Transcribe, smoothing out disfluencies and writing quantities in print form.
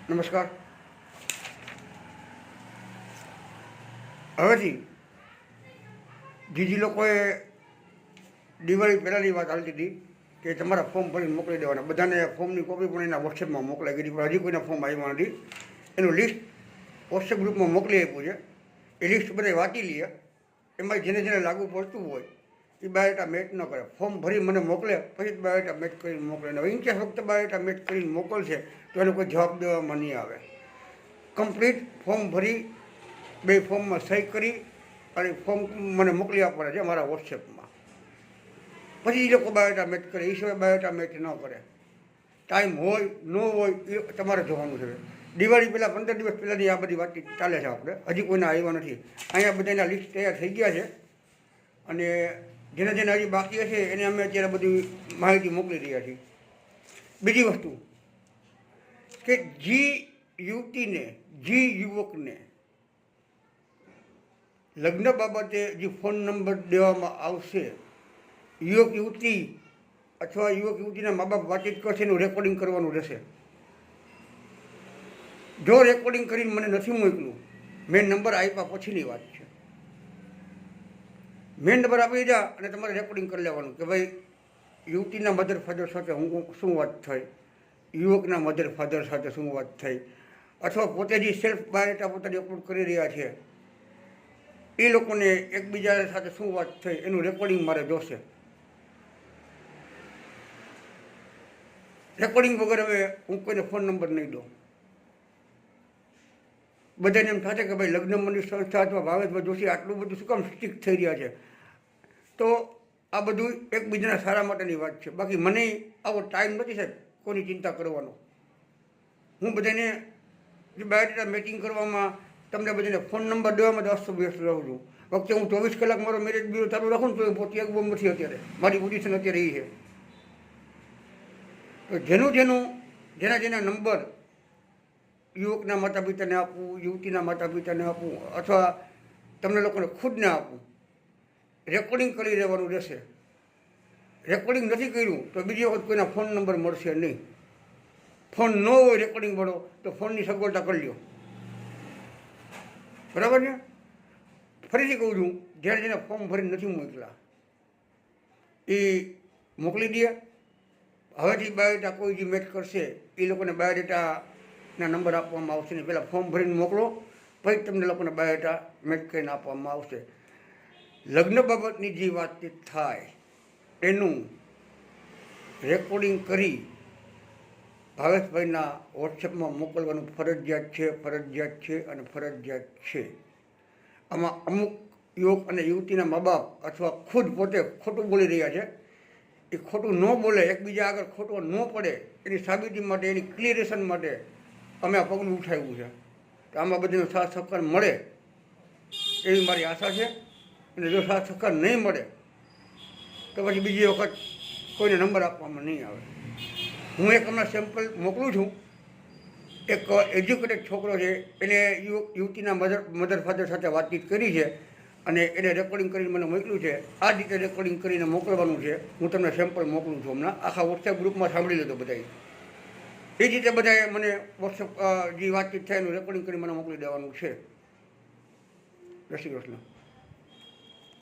નમસ્કાર. હવેથી જીજી લોકોએ દિવાળી પહેલાંની વાત ચાલતી હતી કે તમારા ફોર્મ ભરીને મોકલી દેવાના. બધાને ફોર્મની કોપી પણ એના વોટ્સએપમાં મોકલાઈ ગઈ પણ હજી કોઈના ફોર્મ આવ્યા નથી. એનું લિસ્ટ વોટ્સએપ ગ્રુપમાં મોકલી આપ્યું છે. એ લિસ્ટ બધા વાંચી લઈએ. એમાં જેને જેને લાગુ પડતું હોય એ બાયોડેટા મેચ ન કરે. ફોર્મ ભરી મને મોકલે પછી બાયોડેટા મેચ કરીને મોકલે. હવે ઇન્ચેસ વખતે બાયોડેટા મેચ કરીને મોકલશે તો એને કોઈ જવાબ દેવામાં નહીં આવે. કમ્પ્લીટ ફોર્મ ભરી 2 ફોર્મમાં સહી કરી અને ફોર્મ મને મોકલી આપવાના છે મારા વોટ્સએપમાં. પછી એ લોકો બાયોડેટા મેચ કરે. એ સિવાય બાયોડેટા મેચ ન કરે. ટાઈમ હોય ન હોય એ તમારે જોવાનું છે. દિવાળી પહેલાં 15 દિવસ પહેલાંની આ બધી વાતચીત ચાલે છે. આપણે હજી કોઈના આવ્યા નથી. અહીંયા બધાના લિસ્ટ તૈયાર થઈ ગયા છે અને જેને જેને હજી બાકી હશે એને અમે અત્યારે બધી માહિતી મોકલી રહ્યા છીએ. બીજી વસ્તુ કે યુવતીને યુવકને લગ્ન બાબતે જે ફોન નંબર દેવામાં આવશે, યુવતી અથવા યુવતીના મા બાપ વાતચીત કરશે એનું રેકોર્ડિંગ કરવાનું રહેશે. જો રેકોર્ડિંગ કરીને મને નથી મોકલું, મેં નંબર આપ્યા પછીની વાત છે. મેં નંબર આપી દીધા અને તમારે રેકોર્ડિંગ કરી લેવાનું કે ભાઈ યુવતીના મધર ફાધર સાથે શું વાત થઈ, યુવકના મધર ફાધર સાથે શું વાત થઈ, અથવા પોતે જે સેલ્ફ બાયોડેટા પોતાની અપલોડ કરી રહ્યા છે એ લોકોને એકબીજા સાથે શું વાત થઈ એનું રેકોર્ડિંગ મારે જોશે. રેકોર્ડિંગ વગર હવે હું કોઈને ફોન નંબર નહીં દઉં. બધાને એમ થશે કે ભાઈ લગ્ન મંડળ સંસ્થા અથવા ભાવેશભાઈ જોશી આટલું બધું શું કામ સ્ટ્રિક્ટ થઈ રહ્યા છે. તો આ બધું એકબીજાના સારા માટેની વાત છે. બાકી મને આવો ટાઈમ નથી સાહેબ કોઈની ચિંતા કરવાનો. હું બધાને બાયોડેટા મેચિંગ કરવામાં, તમને બધાને ફોન નંબર દેવામાં તો અસ્તવ્યસ્ત રહું છું. વખતે હું 24 કલાક મારો મેરેજ બ્યુરો ચાલુ રાખું ને તો પોતે એક બોમ્બ નથી. અત્યારે મારી પોઝિશન અત્યારે એ છે. તો જેના નંબર યુવકના માતા પિતાને આપવું, યુવતીના માતા પિતાને આપવું અથવા તમને લોકોને ખુદને આપવું, રેકોર્ડિંગ કરી રહેવાનું રહેશે. રેકોર્ડિંગ નથી કર્યું તો બીજી વખત કોઈના ફોન નંબર મળશે નહીં. ફોન ન હોય રેકોર્ડિંગ મળો તો ફોનની સગવડતા કરી લો. બરાબર ને? ફરીથી કહું છું, જેને ફોર્મ ભરીને નથી મોકલા એ મોકલી દે. હવેથી બાયોડેટા કોઈ જે મેચ કરશે એ લોકોને બાયોડેટાના નંબર આપવામાં આવશે ને. પહેલાં ફોર્મ ભરીને મોકલો પછી તમને લોકોને બાયોડેટા મેચ કરીને આપવામાં આવશે. લગ્ન બાબતની જે વાતચીત થાય એનું રેકોર્ડિંગ કરી ભાવેશભાઈના વોટ્સએપમાં મોકલવાનું ફરજિયાત છે. આમાં અમુક યુવક અને યુવતીના મા બાપ અથવા ખુદ પોતે ખોટું બોલી રહ્યા છે. એ ખોટું ન બોલે, એકબીજા આગળ ખોટો ન પડે એની સાબિતી માટે, એની ક્લિયરેશન માટે અમે આ પગલું ઉઠાવ્યું છે. તો આમાં બધાનો સાથ સહકાર મળે એવી મારી આશા છે. અને જો સાથ સહકાર નહીં મળે તો પછી બીજી વખત કોઈને નંબર આપવામાં નહીં આવે. હું એક હમણાં સેમ્પલ મોકલું છું. એક એજ્યુકેટેડ છોકરો છે, એને યુવતીના મધર ફાધર સાથે વાતચીત કરી છે અને એને રેકોર્ડિંગ કરીને મને મોકલ્યું છે. આ રીતે રેકોર્ડિંગ કરીને મોકલવાનું છે. હું તમને સેમ્પલ મોકલું છું હમણાં. આખા વોટ્સએપ ગ્રુપમાં સાંભળી લેતો બધાએ. એ જ રીતે બધાએ મને વોટ્સએપ જે વાતચીત થાય એનું રેકોર્ડિંગ કરી મને મોકલી દેવાનું છે. જય શ્રી કૃષ્ણ.